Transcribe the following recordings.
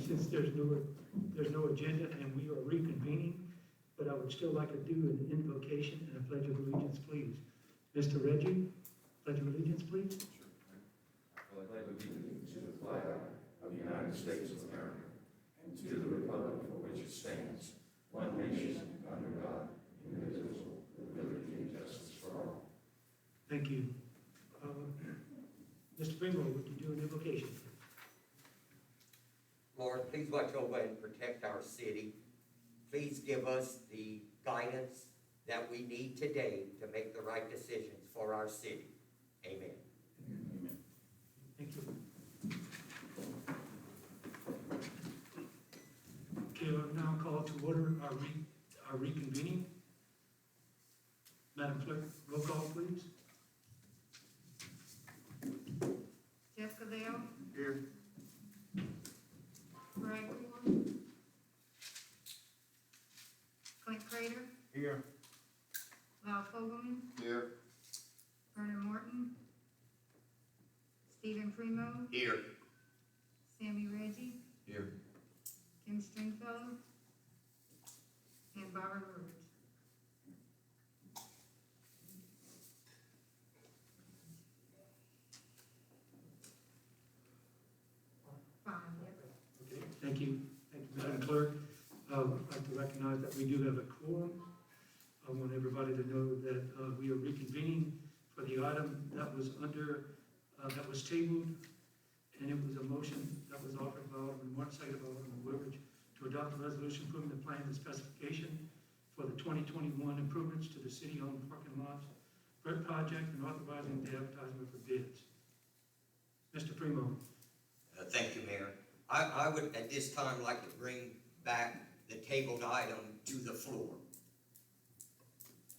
since there's no agenda and we are reconvening, but I would still like to do an invocation and a pledge of allegiance, please. Mr. Reggie, pledge of allegiance, please. I pledge allegiance to the flag of the United States of America and to the republic for which it stands, one nation, under God, indivisible, with liberty and justice for all. Thank you. Mr. Primo, would you do an invocation? Lord, please watch over and protect our city. Please give us the guidance that we need today to make the right decisions for our city. Amen. Amen. Thank you. Okay, I'll now call to order our reconvening. Madam Clerk, roll call, please. Jeff Cavell, Here. Brad Moore, Clint Crater, Here. Lyle Fogelman, Here. Vernon Morton, Stephen Primo, Here. Sammy Reggie, Here. Kim Stringfellow, and Barbara Rhodes. Fine, yep. Okay, thank you. Thank you, Madam Clerk. I'd like to recognize that we do have a quorum. I want everybody to know that we are reconvening for the item that was that was tabled, and it was a motion that was offered by Alderman Martin, seconded by Alderman Woodridge, to adopt a resolution approving the plan and specification for the 2021 improvements to the city-owned parking lots project and authorizing the advertisement for bids. Mr. Primo. Thank you, Mayor. I would at this time like to bring back the tabled item to the floor.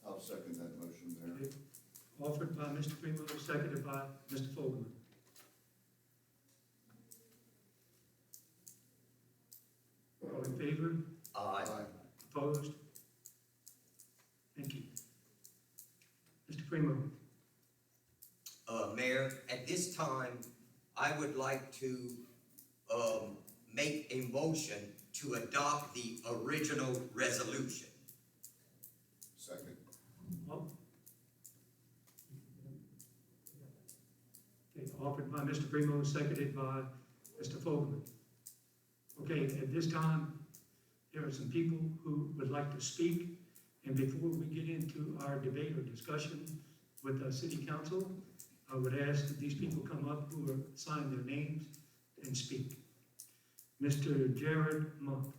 I'll second that motion, Mayor. Okay. Offered by Mr. Primo, seconded by Mr. Fogelman. All in favor? Aye. Opposed? Thank you. Mr. Primo. Mayor, at this time, I would like to make a motion to adopt the original resolution. Second. Oh. Okay, offered by Mr. Primo, seconded by Mr. Fogelman. Okay, at this time, there are some people who would like to speak, and before we get into our debate or discussion with the city council, I would ask that these people come up who are sign their names and speak. Mr. Jared Monk.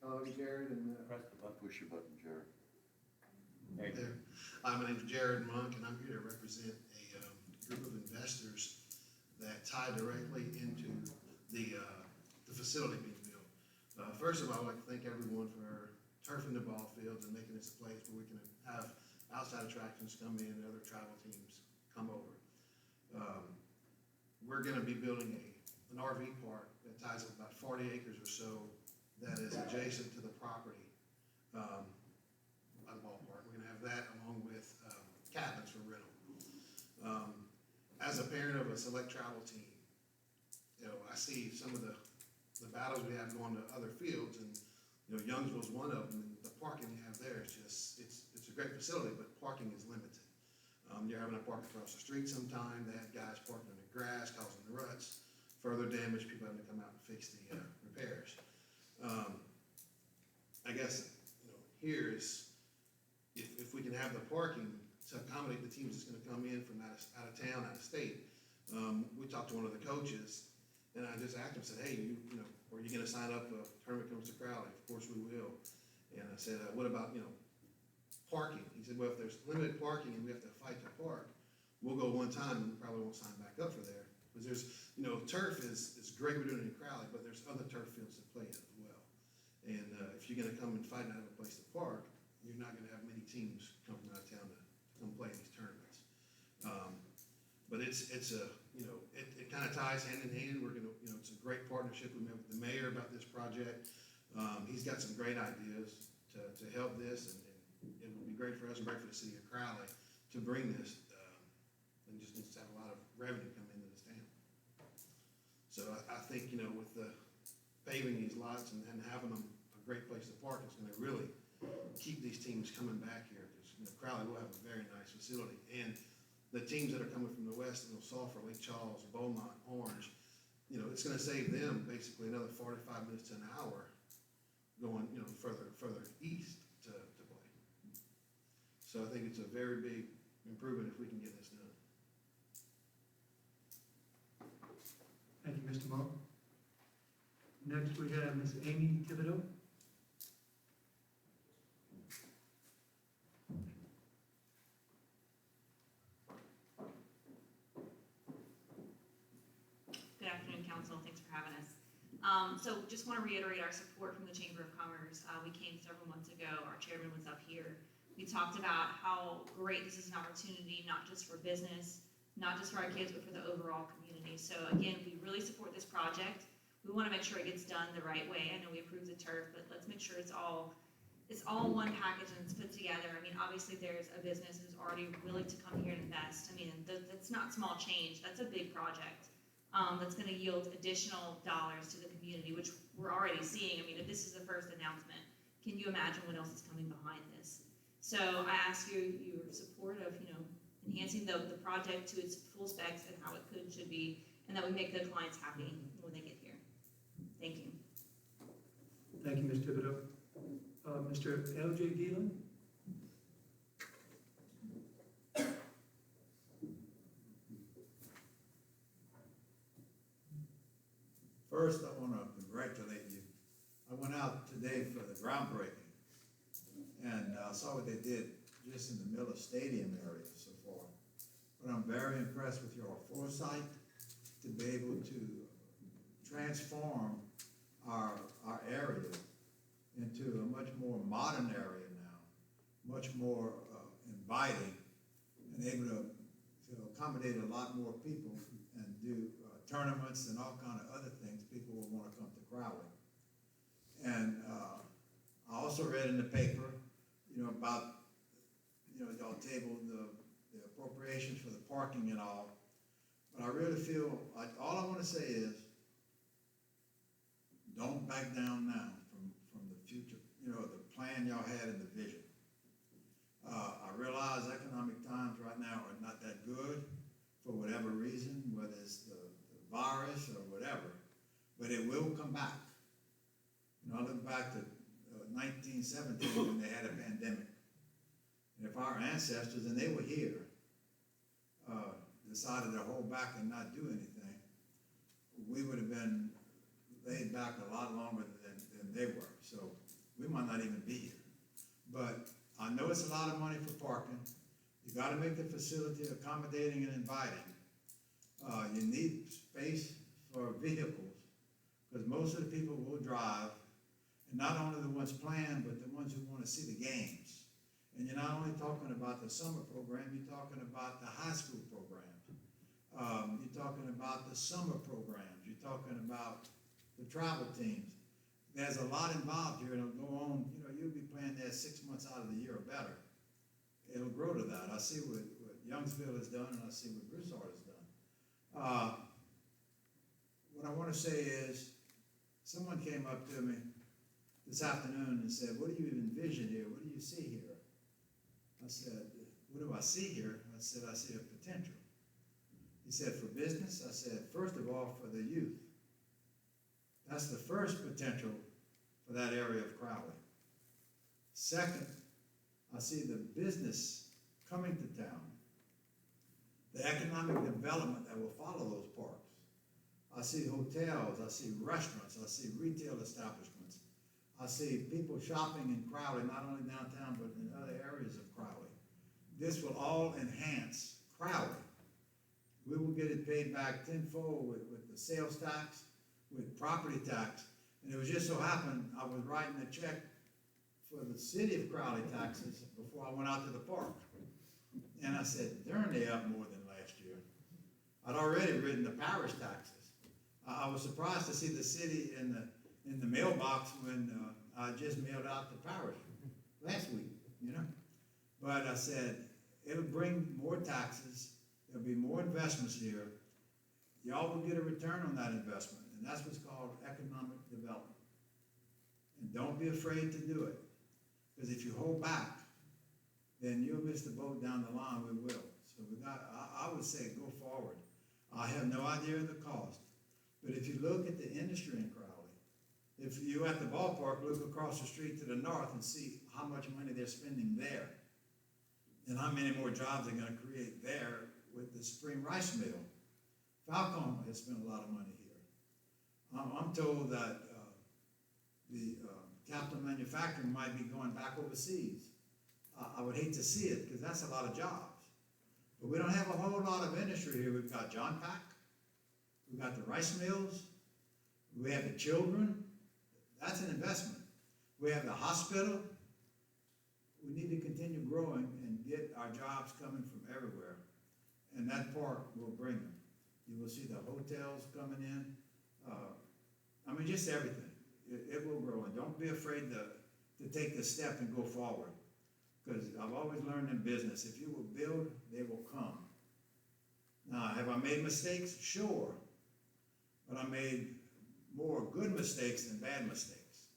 Hello, Jared, and Press the button. Push your button, Jared. there. My name's Jared Monk, and I'm here to represent a group of investors that tie directly into the facility being built. First of all, I'd like to thank everyone for turfing the ball fields and making this a place where we can have outside attractions come in and other travel teams come over. We're gonna be building an RV park that ties up about 40 acres or so that is adjacent to the property, by the ballpark. We're gonna have that along with cabins for rental. As a parent of a select travel team, you know, I see some of the battles we have going to other fields, and, you know, Youngsville's one of them, and the parking you have there is just, it's a great facility, but parking is limited. You're having to park across the street sometime, they have guys parking in the grass, causing the ruts, further damage, people having to come out and fix the repairs. I guess, you know, here is, if we can have the parking to accommodate the teams that's gonna come in from out of town, out of state. We talked to one of the coaches, and I just asked him, said, hey, you know, are you gonna sign up if a tournament comes to Crowley? Of course we will. And I said, what about, you know, parking? He said, well, if there's limited parking and we have to fight to park, we'll go one time and we probably won't sign back up for there. Because there's, you know, turf is great, we're doing it in Crowley, but there's other turf fields to play in as well. And if you're gonna come and fight and have a place to park, you're not gonna have many teams come from out of town to come play in these tournaments. But it's a, you know, it kind of ties hand in hand. We're gonna, you know, it's a great partnership. We met with the mayor about this project. He's got some great ideas to help this, and it would be great for us and great for the city of Crowley to bring this and just needs to have a lot of revenue come into this town. So I think, you know, with the paving these lots and having them a great place to park, it's gonna really keep these teams coming back here, because, you know, Crowley will have a very nice facility. And the teams that are coming from the west, you know, Sulphur, Lake Charles, Beaumont, Orange, you know, it's gonna save them basically another 45 minutes to an hour going, you know, further east to play. So I think it's a very big improvement if we can get this done. Thank you, Mr. Monk. Next, we have Ms. Amy Thibodeau. Good afternoon, council. Thanks for having us. So just want to reiterate our support from the Chamber of Commerce. We came several months ago. Our chairman was up here. We talked about how great this is an opportunity, not just for business, not just for our kids, but for the overall community. So again, we really support this project. We want to make sure it gets done the right way. I know we approved the turf, but let's make sure it's all one package and it's put together. I mean, obviously there's a business who's already willing to come here and invest. I mean, that's not small change. That's a big project. That's going to yield additional dollars to the community, which we're already seeing. I mean, if this is the first announcement, can you imagine what else is coming behind this? So I ask your support of, you know, enhancing the project to its full specs and how it should be, and that we make the clients happy when they get here. Thank you. Thank you, Ms. Thibodeau. Mr. L.J. Gielan? First, I want to congratulate you. I went out today for the groundbreaking, and I saw what they did just in the Miller Stadium area so far. But I'm very impressed with your foresight to be able to transform our area into a much more modern area now, much more inviting, and able to accommodate a lot more people and do tournaments and all kind of other things. People will want to come to Crowley. And I also read in the paper, you know, about, you know, y'all tabled the appropriations for the parking and all. But I really feel like all I want to say is, don't back down now from the future, you know, the plan y'all had and the vision. I realize economic times right now are not that good for whatever reason, whether it's the virus or whatever, but it will come back. You know, I look back to 1917 when they had a pandemic. And if our ancestors, and they were here, decided to hold back and not do anything, we would have been laid back a lot longer than they were. So we might not even be here. But I know it's a lot of money for parking. You got to make the facility accommodating and inviting. You need space for vehicles, because most of the people will drive, and not only the ones planned, but the ones who want to see the games. And you're not only talking about the summer program, you're talking about the high school programs. You're talking about the summer programs. You're talking about the travel teams. There's a lot involved here, and it'll go on. You know, you'll be playing there 6 months out of the year or better. It'll grow to that. I see what Youngsville has done, and I see what Broussard has done. What I want to say is, someone came up to me this afternoon and said, "What do you envision here? What do you see here?" I said, "What do I see here?" I said, "I see a potential." He said, "For business?" I said, "First of all, for the youth. That's the first potential for that area of Crowley. Second, I see the business coming to town, the economic development that will follow those parks. I see hotels, I see restaurants, I see retail establishments. I see people shopping in Crowley, not only downtown, but in other areas of Crowley. This will all enhance Crowley. We will get it paid back tenfold with the sales tax, with property tax. And it was just so happened, I was writing a check for the city of Crowley taxes before I went out to the park. And I said, darn, they up more than last year. I'd already written the parish taxes. I was surprised to see the city in the mailbox when I just mailed out the parish last week, you know. But I said, it'll bring more taxes, there'll be more investments here. Y'all will get a return on that investment, and that's what's called economic development. And don't be afraid to do it, because if you hold back, then you'll miss the boat down the line, we will. So I would say go forward. I have no idea of the cost, but if you look at the industry in Crowley, if you're at the ballpark, look across the street to the north and see how much money they're spending there, and how many more jobs they're gonna create there with the Supreme Rice Mill. Falcon has spent a lot of money here. I'm told that the capital manufacturing might be going back overseas. I would hate to see it, because that's a lot of jobs. But we don't have a whole lot of industry here. We've got John Pack, we've got the rice mills, we have the children. That's an investment. We have the hospital. We need to continue growing and get our jobs coming from everywhere. And that park will bring them. You will see the hotels coming in. I mean, just everything. It will grow. And don't be afraid to take the step and go forward. Because I've always learned in business, if you will build, they will come. Now, have I made mistakes? Sure. But I made more good mistakes than bad mistakes.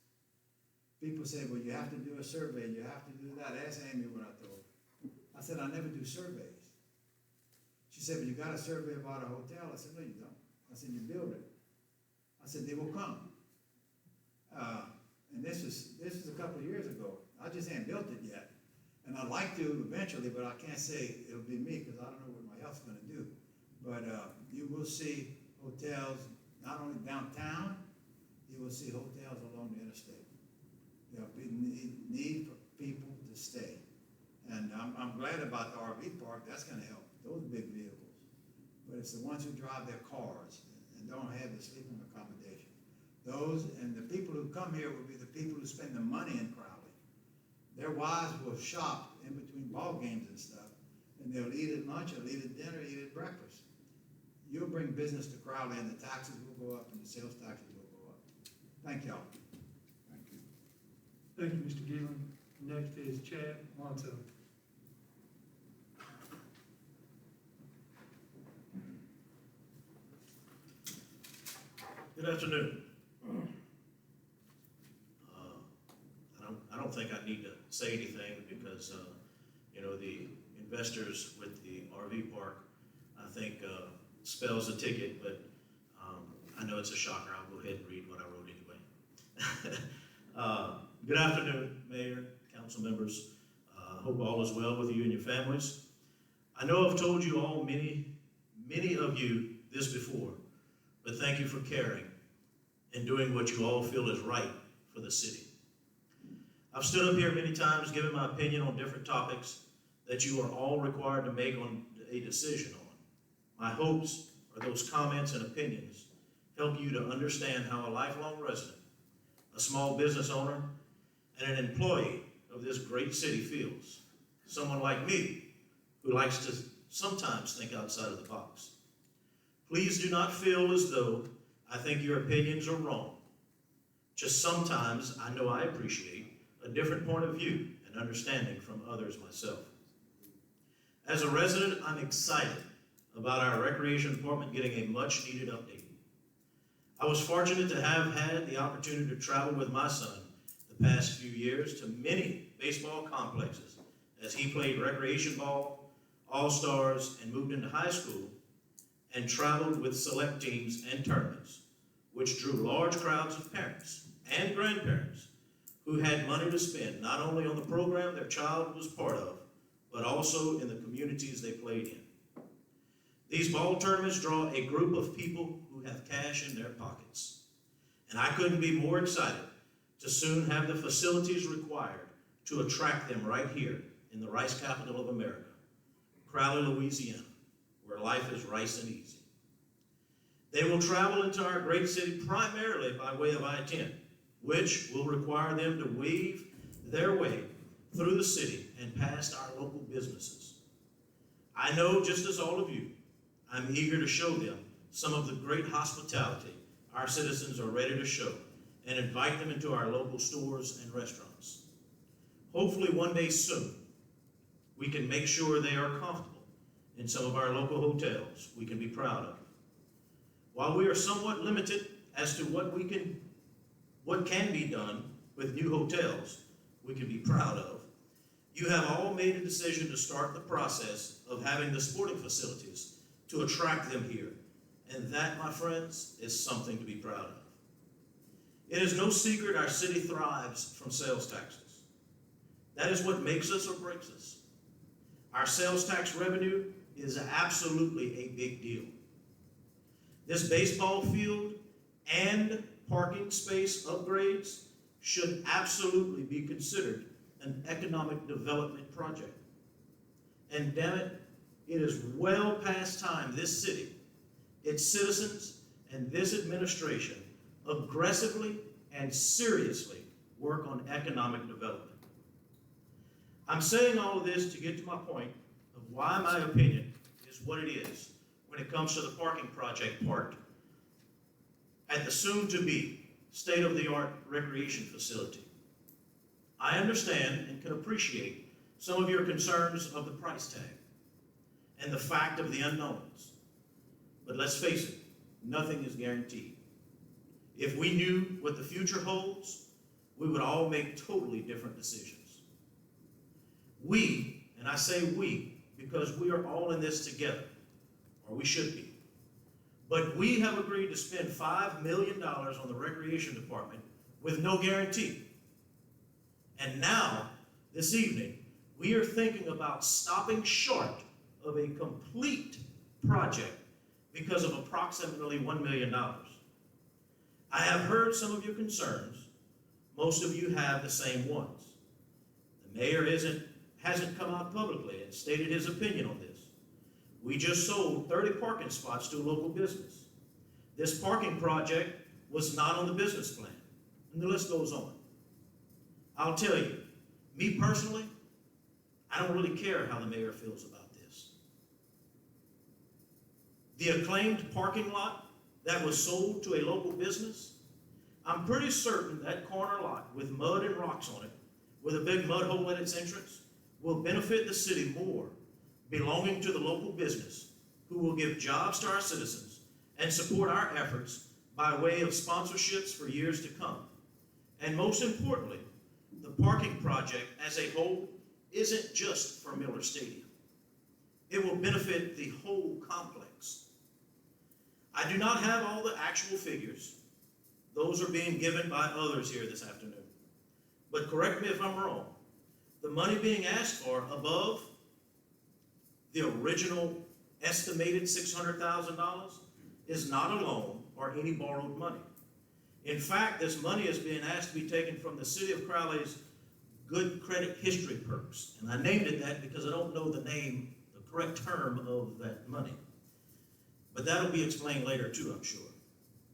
People say, well, you have to do a survey, you have to do that. Ask Amy what I told her. I said, I never do surveys. She said, but you got a survey about a hotel? I said, no, you don't. I said, you build it. I said, they will come. And this is a couple of years ago. I just ain't built it yet. And I'd like to eventually, but I can't say it'll be me, because I don't know what my health's gonna do. But you will see hotels, not only downtown, you will see hotels along the interstate. There'll be need for people to stay. And I'm glad about the RV park. That's gonna help, those big vehicles. But it's the ones who drive their cars and don't have the sleeping accommodation. Those, and the people who come here will be the people who spend the money in Crowley. Their wives will shop in between ball games and stuff, and they'll eat at lunch, they'll eat at dinner, eat at breakfast. You'll bring business to Crowley, and the taxes will go up, and the sales taxes will go up. Thank y'all. Thank you. Thank you, Mr. Gillen. Next is Chad Monto. Good afternoon. I don't think I need to say anything because, the investors with the RV park, I think, spells a ticket, but I know it's a shocker. I'll go ahead and read what I wrote anyway. Good afternoon, Mayor, council members. Hope all is well with you and your families. I know I've told you all, many of you, this before, but thank you for caring and doing what you all feel is right for the city. I've stood up here many times giving my opinion on different topics that you are all required to make on a decision on. My hopes are those comments and opinions help you to understand how a lifelong resident, a small business owner, and an employee of this great city feels. Someone like me who likes to sometimes think outside of the box. Please do not feel as though I think your opinions are wrong. Just sometimes I know I appreciate a different point of view and understanding from others myself. As a resident, I'm excited about our recreation department getting a much needed update. I was fortunate to have had the opportunity to travel with my son the past few years to many baseball complexes as he played recreation ball, all-stars, and moved into high school, and traveled with select teams and tournaments, which drew large crowds of parents and grandparents who had money to spend not only on the program their child was part of, but also in the communities they played in. These ball tournaments draw a group of people who have cash in their pockets. And I couldn't be more excited to soon have the facilities required to attract them right here in the rice capital of America, Crowley, Louisiana, where life is rice and easy. They will travel into our great city primarily by way of I-10, which will require them to weave their way through the city and past our local businesses. I know, just as all of you, I'm eager to show them some of the great hospitality our citizens are ready to show and invite them into our local stores and restaurants. Hopefully one day soon, we can make sure they are comfortable in some of our local hotels we can be proud of. While we are somewhat limited as to what can be done with new hotels we can be proud of, you have all made a decision to start the process of having the sporting facilities to attract them here. And that, my friends, is something to be proud of. It is no secret our city thrives from sales taxes. That is what makes us or breaks us. Our sales tax revenue is absolutely a big deal. This baseball field and parking space upgrades should absolutely be considered an economic development project. And damn it, it is well past time this city, its citizens, and this administration aggressively and seriously work on economic development. I'm saying all of this to get to my point of why my opinion is what it is when it comes to the parking project part at the soon-to-be state-of-the-art recreation facility. I understand and can appreciate some of your concerns of the price tag and the fact of the unknowns. But let's face it, nothing is guaranteed. If we knew what the future holds, we would all make totally different decisions. We, and I say we, because we are all in this together, or we should be, but we have agreed to spend $5 million on the recreation department with no guarantee. And now, this evening, we are thinking about stopping short of a complete project because of approximately $1 million. I have heard some of your concerns. Most of you have the same ones. The mayor hasn't come out publicly and stated his opinion on this. We just sold 30 parking spots to a local business. This parking project was not on the business plan, and the list goes on. I'll tell you, me personally, I don't really care how the mayor feels about this. The acclaimed parking lot that was sold to a local business, I'm pretty certain that corner lot with mud and rocks on it, with a big mud hole at its entrance, will benefit the city more belonging to the local business, who will give jobs to our citizens and support our efforts by way of sponsorships for years to come. And most importantly, the parking project as a whole isn't just for Miller Stadium. It will benefit the whole complex. I do not have all the actual figures. Those are being given by others here this afternoon. But correct me if I'm wrong. The money being asked for above the original estimated $600,000 is not a loan or any borrowed money. In fact, this money is being asked to be taken from the City of Crowley's Good Credit History Perks. And I named it that because I don't know the name, the correct term of that money. But that'll be explained later too, I'm sure.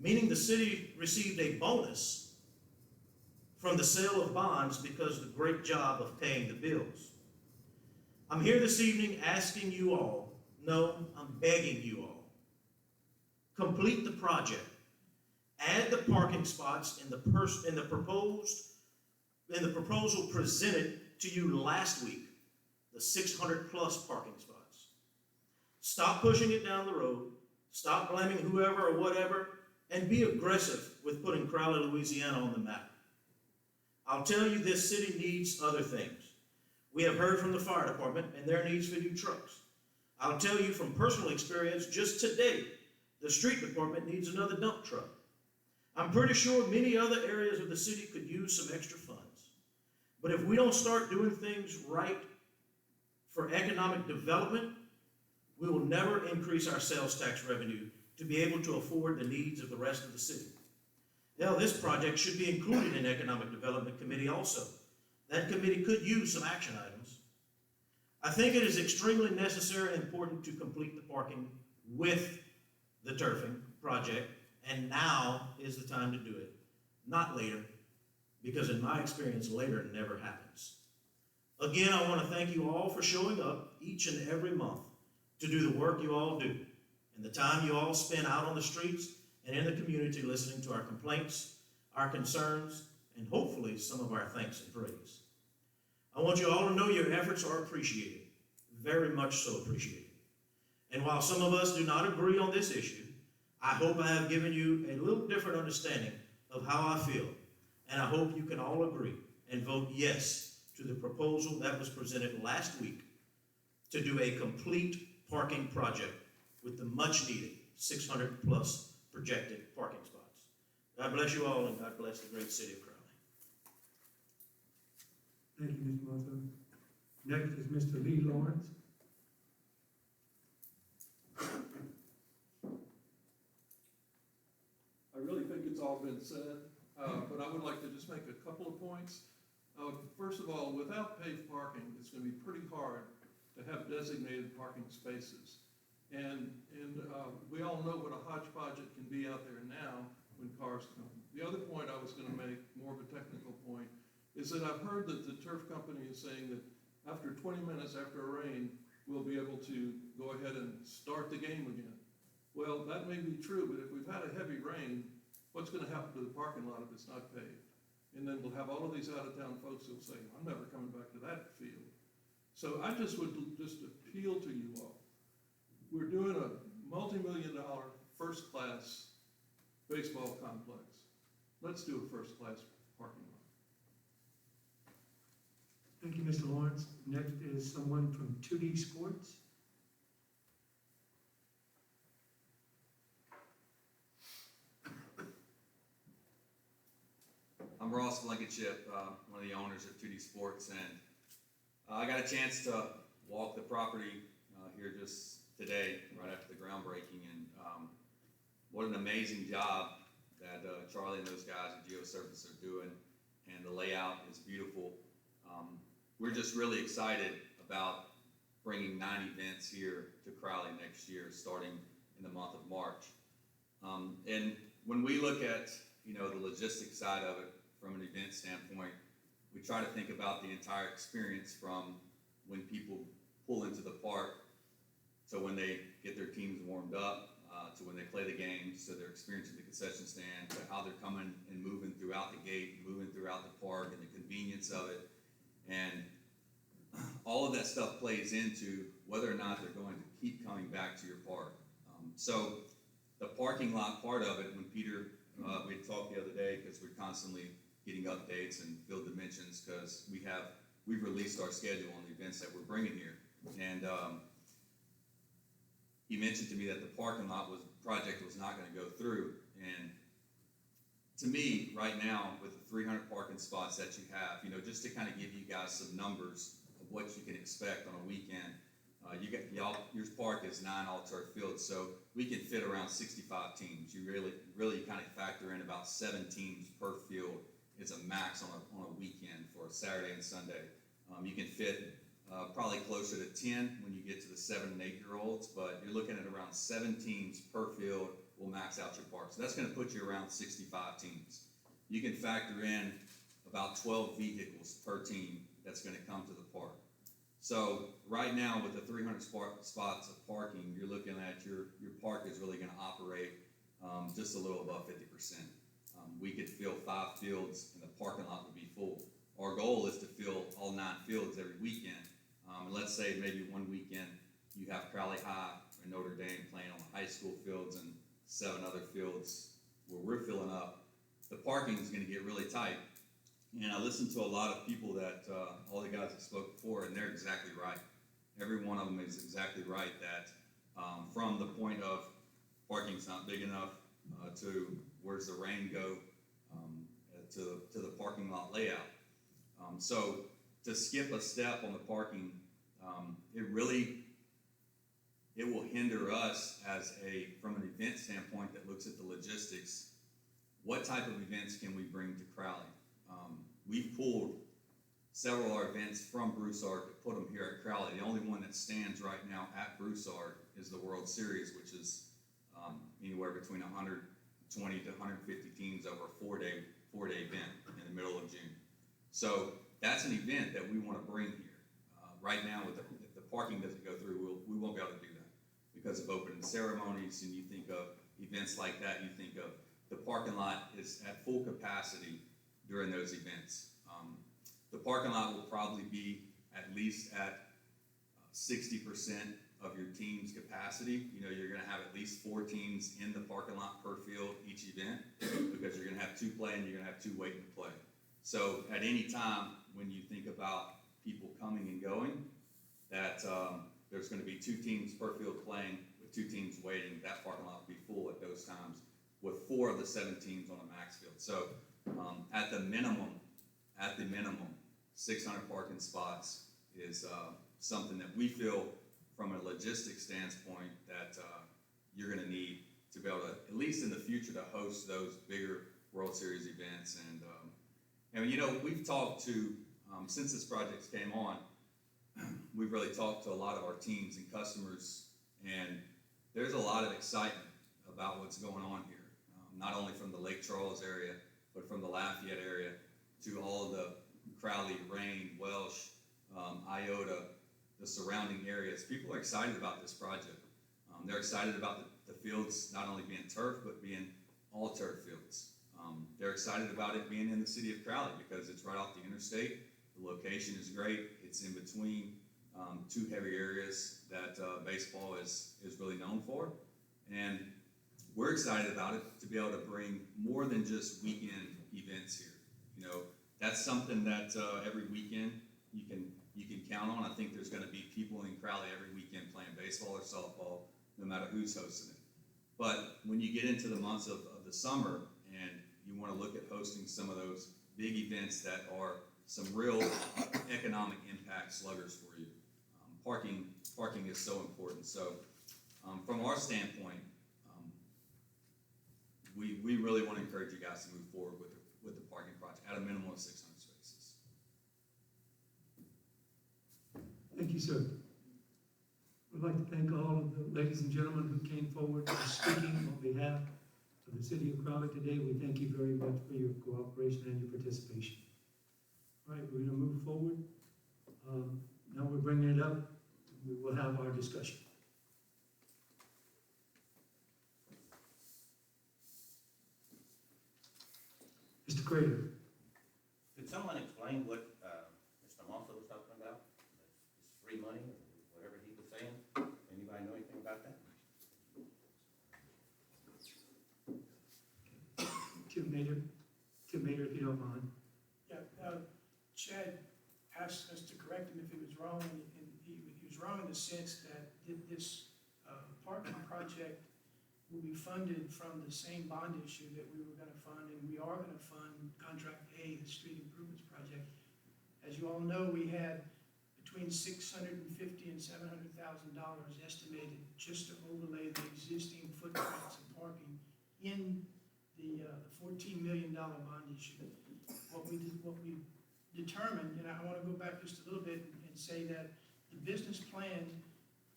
Meaning the city received a bonus from the sale of bonds because of the great job of paying the bills. I'm here this evening asking you all, no, I'm begging you all, complete the project. Add the parking spots in the proposal presented to you last week, the 600 plus parking spots. Stop pushing it down the road, stop blaming whoever or whatever, and be aggressive with putting Crowley, Louisiana on the map. I'll tell you, this city needs other things. We have heard from the fire department and their needs for new trucks. I'll tell you from personal experience, just today, the street department needs another dump truck. I'm pretty sure many other areas of the city could use some extra funds. But if we don't start doing things right for economic development, we will never increase our sales tax revenue to be able to afford the needs of the rest of the city. Now, this project should be included in Economic Development Committee also. That committee could use some action items. I think it is extremely necessary and important to complete the parking with the turfing project, and now is the time to do it, not later, because in my experience, later never happens. Again, I want to thank you all for showing up each and every month to do the work you all do, and the time you all spend out on the streets and in the community listening to our complaints, our concerns, and hopefully some of our thanks and praise. I want you all to know your efforts are appreciated, very much so appreciated. And while some of us do not agree on this issue, I hope I have given you a little different understanding of how I feel. And I hope you can all agree and vote yes to the proposal that was presented last week to do a complete parking project with the much needed 600 plus projected parking spots. God bless you all, and God bless the great city of Crowley. Thank you, Mr. Motto. Next is Mr. Lee Lawrence. I really think it's all been said, but I would like to just make a couple of points. First of all, without paved parking, it's gonna be pretty hard to have designated parking spaces. And we all know what a hodgepodge it can be out there now when cars come. The other point I was gonna make, more of a technical point, is that I've heard that the turf company is saying that after 20 minutes after a rain, we'll be able to go ahead and start the game again. Well, that may be true, but if we've had a heavy rain, what's gonna happen to the parking lot if it's not paved? And then we'll have all of these out-of-town folks who'll say, I'm never coming back to that field. So I just would just appeal to you all. We're doing a multi-million-dollar first-class baseball complex. Let's do a first-class parking lot. Thank you, Mr. Lawrence. Next is someone from 2D Sports. I'm Ross Blankenship, one of the owners of 2D Sports, and I got a chance to walk the property here just today, right after the groundbreaking, and what an amazing job that Charlie and those guys at GeoSurface are doing, and the layout is beautiful. We're just really excited about bringing 9 events here to Crowley next year, starting in the month of March. And when we look at, the logistics side of it from an event standpoint, we try to think about the entire experience from when people pull into the park to when they get their teams warmed up, to when they play the games, to their experience at the concession stand, to how they're coming and moving throughout the gate, moving throughout the park, and the convenience of it. And all of that stuff plays into whether or not they're going to keep coming back to your park. So the parking lot part of it, when Peter, we had talked the other day, because we're constantly getting updates and field dimensions, because we've released our schedule on the events that we're bringing here. And he mentioned to me that the parking lot project was not going to go through. And to me, right now, with the 300 parking spots that you have, just to kind of give you guys some numbers of what you can expect on a weekend, your park is 9 all-turf fields, so we can fit around 65 teams. You really kind of factor in about 7 teams per field is a max on a weekend for a Saturday and Sunday. You can fit probably closer to 10 when you get to the 7 and 8-year-olds, but you're looking at around 7 teams per field will max out your park. So that's going to put you around 65 teams. You can factor in about 12 vehicles per team that's going to come to the park. So right now, with the 300 spots of parking, you're looking at your park is really going to operate just a little above 50%. We could fill 5 fields and the parking lot would be full. Our goal is to fill all 9 fields every weekend. And let's say maybe one weekend you have Crowley High and Notre Dame playing on the high school fields and 7 other fields where we're filling up. The parking is going to get really tight. And I listened to a lot of people that, all the guys that spoke before, and they're exactly right. Every one of them is exactly right that from the point of parking's not big enough to where's the rain go to the parking lot layout. So to skip a step on the parking, it will hinder us from an event standpoint that looks at the logistics. What type of events can we bring to Crowley? We've pulled several of our events from Broussard to put them here at Crowley. The only one that stands right now at Broussard is the World Series, which is anywhere between 120 to 150 teams over a four-day event in the middle of June. So that's an event that we want to bring here. Right now, if the parking doesn't go through, we won't be able to do that because of opening ceremonies, and you think of events like that, you think of the parking lot is at full capacity during those events. The parking lot will probably be at least at 60% of your team's capacity. You know, you're gonna have at least 4 teams in the parking lot per field each event, because you're gonna have 2 playing, you're gonna have 2 waiting to play. So at any time, when you think about people coming and going, that there's gonna be 2 teams per field playing with 2 teams waiting. That parking lot will be full at those times with 4 of the 7 teams on a max field. So at the minimum, 600 parking spots is something that we feel from a logistics standpoint that you're gonna need to be able to, at least in the future, to host those bigger World Series events. And you know, we've talked to, since this project came on, we've really talked to a lot of our teams and customers, and there's a lot of excitement about what's going on here. Not only from the Lake Charles area, but from the Lafayette area to all of the Crowley, Rain, Welsh, Iota, the surrounding areas. People are excited about this project. They're excited about the fields not only being turf, but being all turf fields. They're excited about it being in the city of Crowley because it's right off the interstate. The location is great. It's in between 2 heavy areas that baseball is really known for. And we're excited about it to be able to bring more than just weekend events here. You know, that's something that every weekend you can count on. I think there's going to be people in Crowley every weekend playing baseball or softball, no matter who's hosting it. But when you get into the months of the summer and you want to look at hosting some of those big events that are some real economic impact sluggers for you, parking is so important. So from our standpoint, we really want to encourage you guys to move forward with the parking project at a minimum of 600 spaces. Thank you, sir. I'd like to thank all of the ladies and gentlemen who came forward speaking on behalf of the city of Crowley today. We thank you very much for your cooperation and your participation. All right, we're going to move forward. Now we're bringing it up. We will have our discussion. Mr. Crater. Could someone explain what Mr. Mossa was talking about? This free money, or whatever he was saying? Anybody know anything about that? Tim Mater, if you don't mind. Yeah, Chad asked us to correct him if he was wrong, and he was wrong in the sense that this parking project will be funded from the same bond issue that we were gonna fund, and we are gonna fund Contract A, the street improvements project. As you all know, we had between $650,000 and $700,000 estimated just to overlay the existing footprints and parking in the $14 million bond issue. What we determined, and I want to go back just a little bit and say that the business plan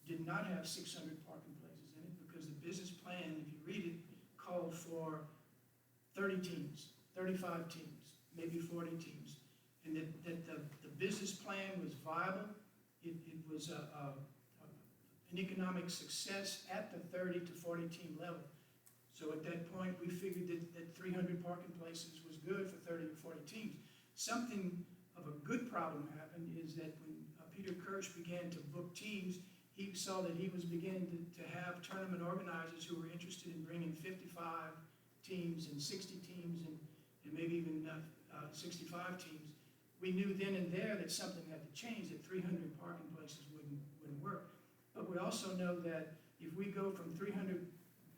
did not have 600 parking places in it, because the business plan, if you read it, called for 30 teams, 35 teams, maybe 40 teams, and that the business plan was viable. It was an economic success at the 30 to 40 team level. So at that point, we figured that 300 parking places was good for 30 or 40 teams. Something of a good problem happened is that when Peter Kirsch began to book teams, he saw that he was beginning to have tournament organizers who were interested in bringing 55 teams and 60 teams and maybe even 65 teams. We knew then and there that something had to change, that 300 parking places wouldn't work. But we also know that if we go from 300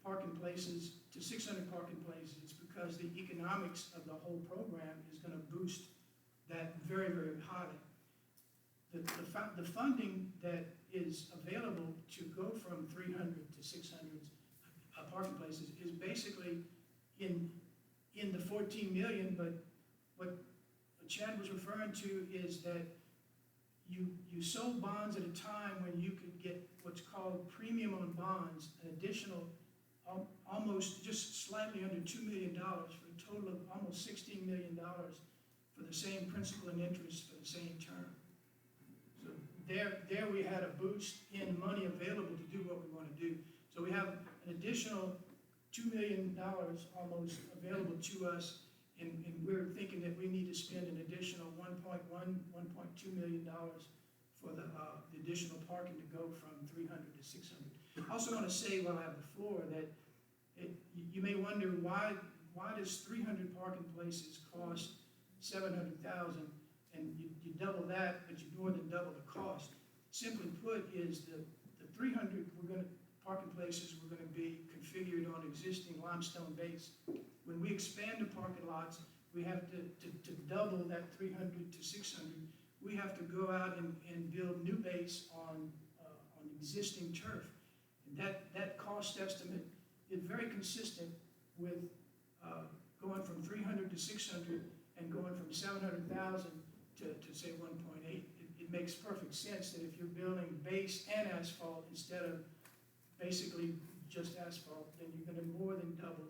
parking places to 600 parking places, it's because the economics of the whole program is going to boost that very, very highly. The funding that is available to go from 300 to 600 parking places is basically in the 14 million, but what Chad was referring to is that you sold bonds at a time when you could get what's called premium on bonds, an additional almost just slightly under $2 million for a total of almost $16 million for the same principal and interest for the same term. So there we had a boost in money available to do what we want to do. So we have an additional $2 million almost available to us, and we're thinking that we need to spend an additional $1.2 million for the additional parking to go from 300 to 600. I also want to say while I have the floor that you may wonder why does 300 parking places cost 700,000 and you double that, but you more than double the cost. Simply put is the 300 parking places were going to be configured on existing limestone base. When we expand the parking lots, we have to double that 300 to 600. We have to go out and build new base on existing turf. And that cost estimate is very consistent with going from 300 to 600 and going from 700,000 to say 1.8. It makes perfect sense that if you're building base and asphalt instead of basically just asphalt, then you're going to more than double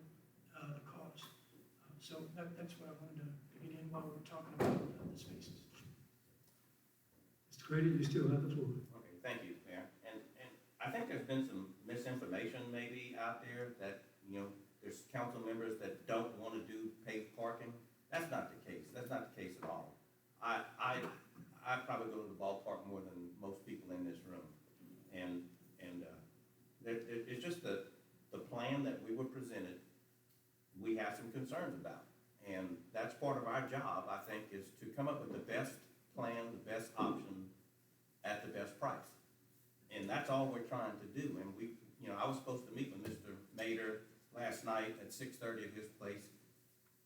the cost. So that's what I wanted to get in while we're talking about the spaces. Mr. Grady, you still have the floor. Okay, thank you, Mayor. And I think there's been some misinformation maybe out there that, there's council members that don't want to do paved parking. That's not the case. That's not the case at all. I probably go to the ballpark more than most people in this room. And it's just the plan that we were presented, we have some concerns about. And that's part of our job, I think, is to come up with the best plan, the best option at the best price. And that's all we're trying to do. And I was supposed to meet with Mr. Mader last night at 6:30 at his place.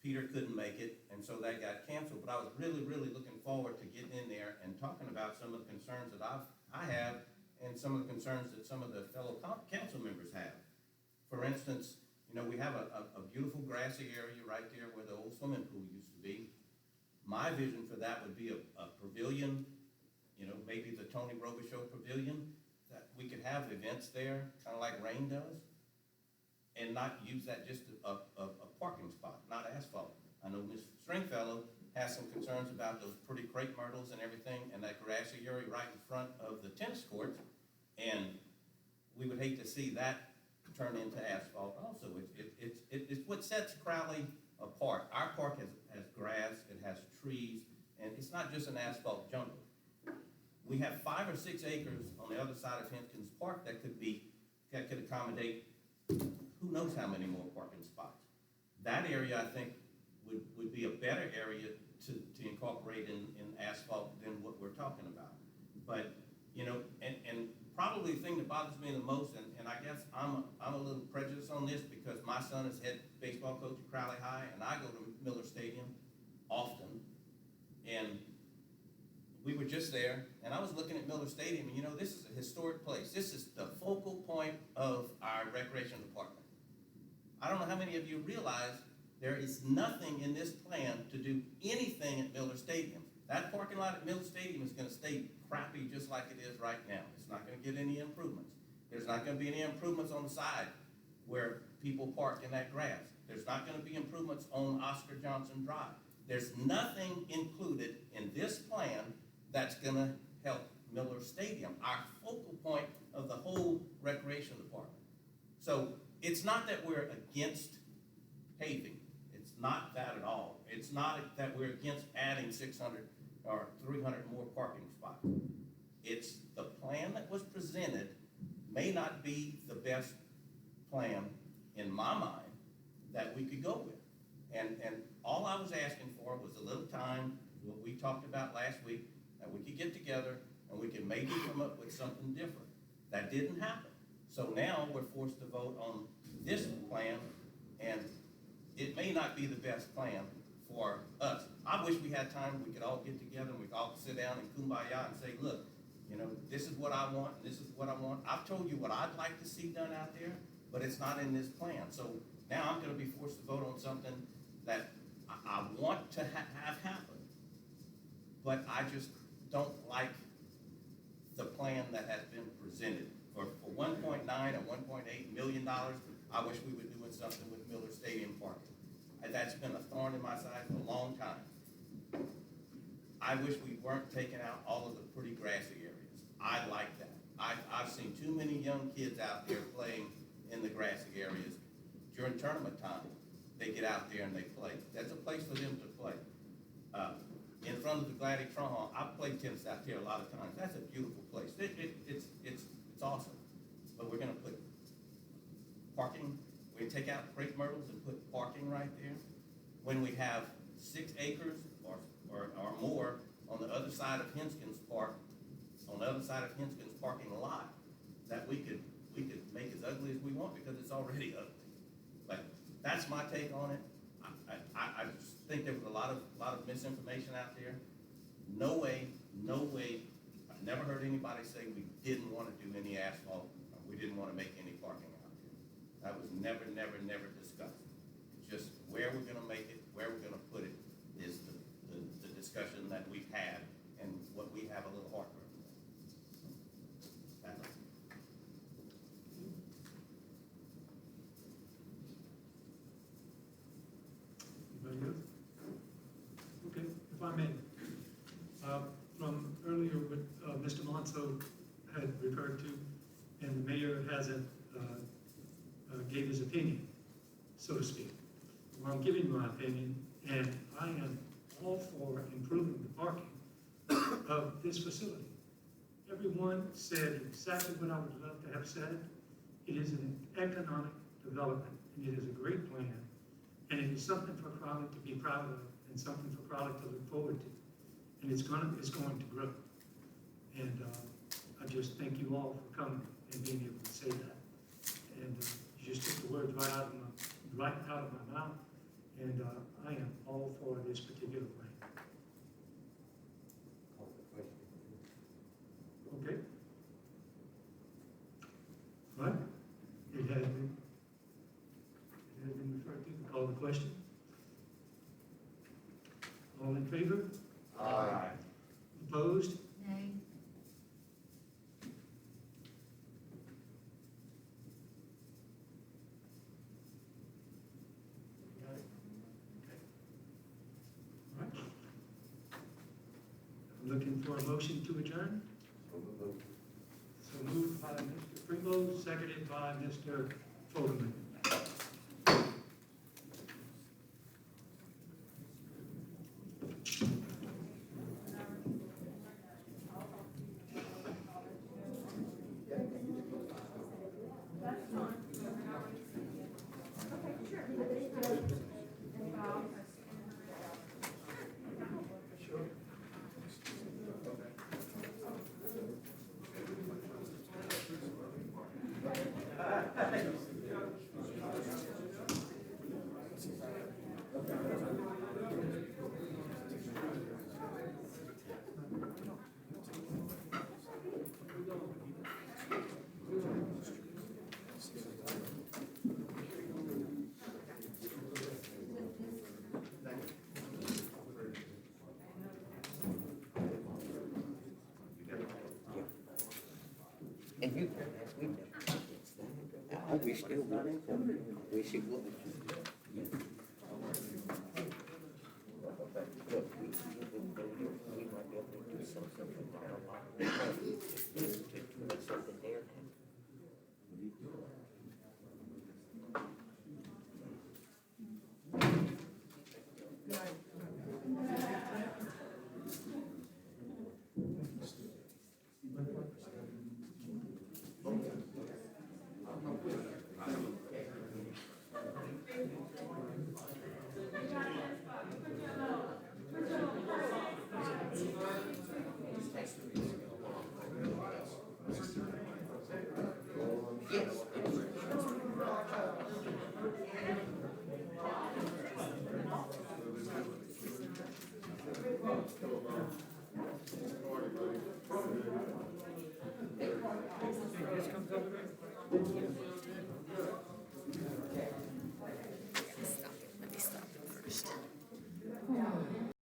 Peter couldn't make it, and so that got canceled. But I was really, really looking forward to getting in there and talking about some of the concerns that I have and some of the concerns that some of the fellow council members have. For instance, we have a beautiful grassy area right there where the old swimming pool used to be. My vision for that would be a pavilion, maybe the Tony Robichaux Pavilion, that we could have events there, kind of like Rain does, and not use that just a parking spot, not asphalt. I know Ms. Stringfellow has some concerns about those pretty crepe myrtles and everything, and that grassy area right in front of the tennis courts, and we would hate to see that turn into asphalt also. It's what sets Crowley apart. Our park has grass, it has trees, and it's not just an asphalt jungle. We have 5 or 6 acres on the other side of Hempkins Park that could accommodate who knows how many more parking spots. That area, I think, would be a better area to incorporate in asphalt than what we're talking about. But, and probably the thing that bothers me the most, and I guess I'm a little prejudiced on this because my son is head baseball coach at Crowley High, and I go to Miller Stadium often, and we were just there, and I was looking at Miller Stadium, and this is a historic place. This is the focal point of our recreation department. I don't know how many of you realize there is nothing in this plan to do anything at Miller Stadium. That parking lot at Miller Stadium is going to stay crappy just like it is right now. It's not going to get any improvements. There's not going to be any improvements on the side where people park in that grass. There's not going to be improvements on Oscar Johnson Drive. There's nothing included in this plan that's going to help Miller Stadium, our focal point of the whole recreation department. So it's not that we're against paving. It's not that at all. It's not that we're against adding 600 or 300 more parking spots. It's the plan that was presented may not be the best plan in my mind that we could go with. And all I was asking for was a little time, what we talked about last week, that we could get together and we could maybe come up with something different. That didn't happen. So now we're forced to vote on this plan, and it may not be the best plan for us. I wish we had time, we could all get together and we could all sit down and kumbaya and say, look, this is what I want, and this is what I want. I've told you what I'd like to see done out there, but it's not in this plan. So now I'm gonna be forced to vote on something that I want to have happen, but I just don't like the plan that has been presented. For $1.9 or $1.8 million, I wish we were doing something with Miller Stadium parking. And that's been a thorn in my side for a long time. I wish we weren't taking out all of the pretty grassy areas. I like that. I've seen too many young kids out there playing in the grassy areas. During tournament time, they get out there and they play. That's a place for them to play. In front under the Gladiatron. I've played tennis out there a lot of times. That's a beautiful place. It's awesome. But we're gonna put parking, we take out crepe myrtles and put parking right there. When we have 6 acres or more on the other side of Henskins Park, on the other side of Henskins parking lot, that we could make as ugly as we want because it's already ugly. But that's my take on it. I just think there was a lot of misinformation out there. No way, I've never heard anybody say we didn't want to do any asphalt, or we didn't want to make any parking out there. That was never discussed. It's just where we're gonna make it, where we're gonna put it is the discussion that we've had and what we have a little heartburn with. That's all. Anybody else? Okay, if I may, from earlier what Mr. Monso had referred to, and the mayor hasn't gave his opinion, so to speak. Well, I'm giving my opinion, and I am all for improving the parking of this facility. Everyone said exactly what I would love to have said. It is an economic development, and it is a great plan, and it is something for Crowley to be proud of, and something for Crowley to look forward to. And it's going to grow. And I just thank you all for coming and being able to say that. And you just took the words right out of my mouth. And I am all for this particular plan. Okay? All right? It has been referred to. Call the question. All in favor? Aye. Opposed? Nay. Got it? Okay. All right. I'm looking for a motion to adjourn. So moved by Mr. Pringles, seconded by Mr. Fogelman. And we I wish it would. Wish it would. Look, we might be able to do something down a lot. To put something there. This comes over there?